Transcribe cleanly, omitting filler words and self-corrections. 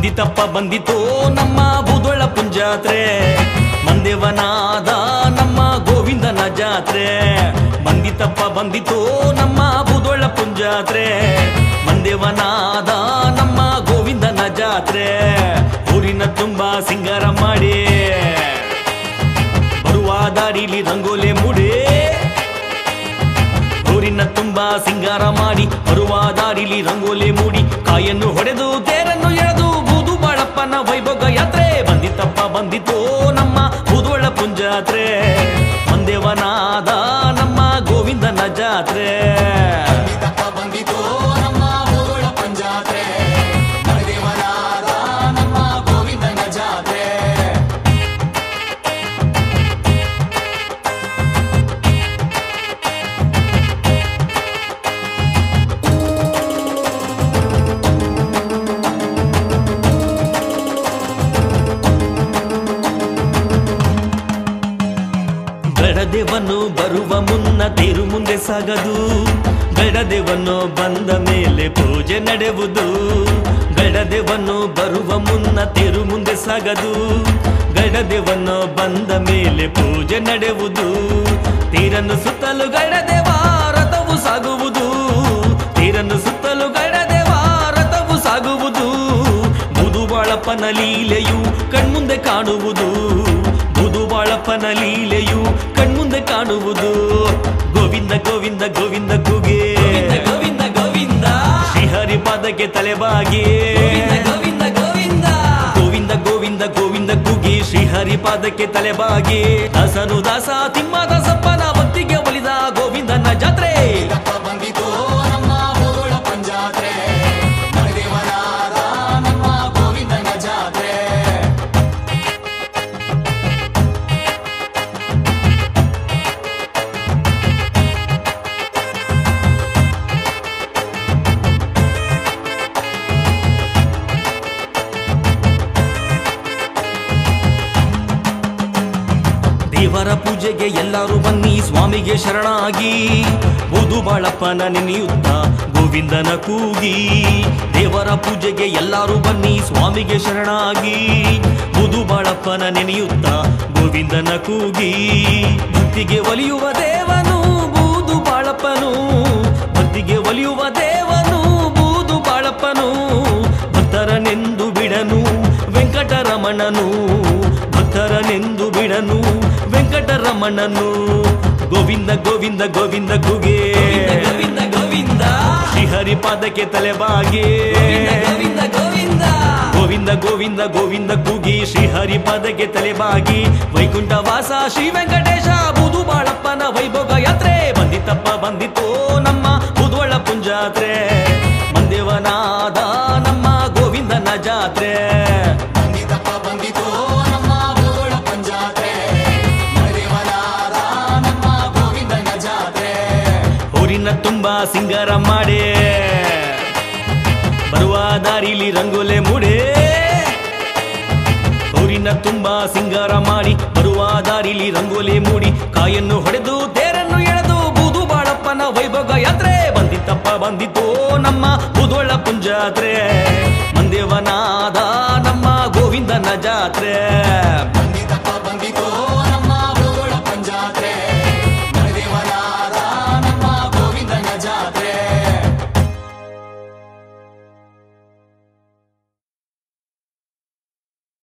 ಬಂದಿತಪ್ಪ ಬಂದಿತೋ ನಮ್ಮ ಬೂದೊಳ ಪುಂಜಾತ್ರೆ ಮಂದೇವನಾದ ನಮ್ಮ ಗೋವಿಂದನ ಜಾತ್ರೆ ಬಂದಿತಪ್ಪ ಬಂದಿತೋ ನಮ್ಮ ಬೂದೊಳ ಪುಂಜಾತ್ರೆ ಮಂದೇವನಾದ ನಮ್ಮ ಗೋವಿಂದನ ಜಾತ್ರೆ ಊರಿನ ತುಂಬಾ ಸಿಂಗಾರ ಮಾಡಿ ಬರುವ ದಾರಿಲಿ ರಂಗೋಲೆ ಮುಡಿ ಊರಿನ ತುಂಬಾ ಸಿಂಗಾರ ಮಾಡಿ ಬರುವ ದಾರಿಲಿ ರಂಗೋಲೆ ಮೂಡಿ ಕಾಯನ್ನು ಹೊಡೆದು ತೇರನ್ನು ಎಳೆದು ಬೂದು ಬಾಳಪ್ಪನ ವೈಭೋಗ ಯಾತ್ರೆ ಬಂದಿತಪ್ಪ ಬಂದಿತೋ ನಮ್ಮ ಬೂದೊಳ ಪುಂಜಾತ್ರೆ ಮಂದೇವನಾದ ನಮ್ಮ ಗೋವಿಂದನ ಜಾತ್ರೆ ಗಡದೇವನು ಬರುವ ಮುನ್ನ ತೇರು ಮುಂದೆ ಸಾಗದು ಗಡದೇವನು ಬಂದ ಮೇಲೆ ಪೂಜೆ ನಡೆಯುವುದು ಗಡದೇವನು ಬರುವ ಮುನ್ನ ತೇರು ಮುಂದೆ ಸಾಗದು ಗಡದೇವನು ಬಂದ ಮೇಲೆ ಪೂಜೆ ನಡೆಯುವುದು ತೀರನ್ನು ಸುತ್ತಲೂ ಗಡದೇವ ರಥವು ಸಾಗುವುದು ತೀರನ್ನು ಸುತ್ತಲೂ ಗಡದೇವ ರಥವು ಸಾಗುವುದು ಬೂದುಬಾಳಪ್ಪನ ಲೀಲೆಯು ಕಣ್ಮುಂದೆ ಕಾಣುವುದು ಬೂದುಬಾಳಪ್ಪನ ಲೀಲೆಯು ಕಣ್ಮುಂದೆ ಕಾಣುವುದು ಗೋವಿಂದ ಗೋವಿಂದ ಗೋವಿಂದ ಕೂಗೆ ಗೋವಿಂದ ಗೋವಿಂದ ಶ್ರೀಹರಿ ಪಾದಕ್ಕೆ ತಲೆಬಾಗಿ ಗೋವಿಂದ ಗೋವಿಂದ ಗೋವಿಂದ ಗೋವಿಂದ ಗೋವಿಂದ ಕೂಗಿ ಶ್ರೀಹರಿ ಪಾದಕ್ಕೆ ತಲೆಬಾಗಿ ದಾಸನು ದಾಸ ತಿಮ್ಮದಾಸಪ್ಪನ ಭಕ್ತಿಗೆ ಒಲಿದ ಗೋವಿಂದನ ಜಾತ್ರೆ ದೇವರ ಪೂಜೆಗೆ ಎಲ್ಲರೂ ಬನ್ನಿ ಸ್ವಾಮಿಗೆ ಶರಣಾಗಿ ಬೂದುಬಾಳಪ್ಪನ ನೆನೆಯುತ್ತ ಗೋವಿಂದನ ಕೂಗಿ ದೇವರ ಪೂಜೆಗೆ ಎಲ್ಲರೂ ಬನ್ನಿ ಸ್ವಾಮಿಗೆ ಶರಣಾಗಿ ಬೂದುಬಾಳಪ್ಪನ ನೆನೆಯುತ್ತ ಗೋವಿಂದನ ಕೂಗಿ ಭಕ್ತಿಗೆ ಒಲಿಯುವ ದೇವನು ಬೂದುಬಾಳಪ್ಪನು ಭಕ್ತಿಗೆ ಒಲಿಯುವ ದೇವನು ಬೂದುಬಾಳಪ್ಪನು ಭಕ್ತರನೆಂದು ಬಿಡನು ವೆಂಕಟರಮಣನು ಭಕ್ತರನೆಂದು ಬಿಡನು ವೆಂಕಟರಮಣನು ಗೋವಿಂದ ಗೋವಿಂದ ಗೋವಿಂದ ಕೂಗೆ ಗೋವಿಂದ ಗೋವಿಂದ ಶ್ರೀಹರಿ ಪಾದಕ್ಕೆ ತಲೆಬಾಗಿ ಗೋವಿಂದ ಗೋವಿಂದ ಗೋವಿಂದ ಗೋವಿಂದ ಗೋವಿಂದ ಕೂಗಿ ಶ್ರೀಹರಿ ಪಾದಕ್ಕೆ ತಲೆಬಾಗಿ ವೈಕುಂಠ ವಾಸ ಶ್ರೀ ವೆಂಕಟೇಶ ಬೂದುಬಾಳಪ್ಪನ ವೈಭೋಗ ಯಾತ್ರೆ ಬಂದಿತಪ್ಪ ಬಂದಿತೋ ನಮ್ಮ ಬೂದೊಳ ಪುಂಜಾತ್ರೆ ಮಂದೇವನಾದ ನಮ್ಮ ಗೋವಿಂದನ ಜಾತ್ರೆ ತುಂಬಾ ಸಿಂಗಾರ ಮಾಡೆ ಬರುವ ದಾರಿಲಿ ರಂಗೋಲೆ ಮೂಡೆ ಊರಿನ ತುಂಬಾ ಸಿಂಗಾರ ಮಾಡಿ ಬರುವ ದಾರಿಲಿ ರಂಗೋಲೆ ಮೂಡಿ ಕಾಯನ್ನು ಹೊಡೆದು ತೇರನ್ನು ಎಳೆದು ಬೂದುಬಾಳಪ್ಪನ ವೈಭೋಗ ಯಾತ್ರೆ ಬಂದಿತಪ್ಪ ಬಂದಿತೋ ನಮ್ಮ ಬೂದೊಳ ಪುಂಜಾತ್ರೆ ಮಂದೇವನಾದ ನಮ್ಮ ಗೋವಿಂದನ ಜಾತ್ರೆ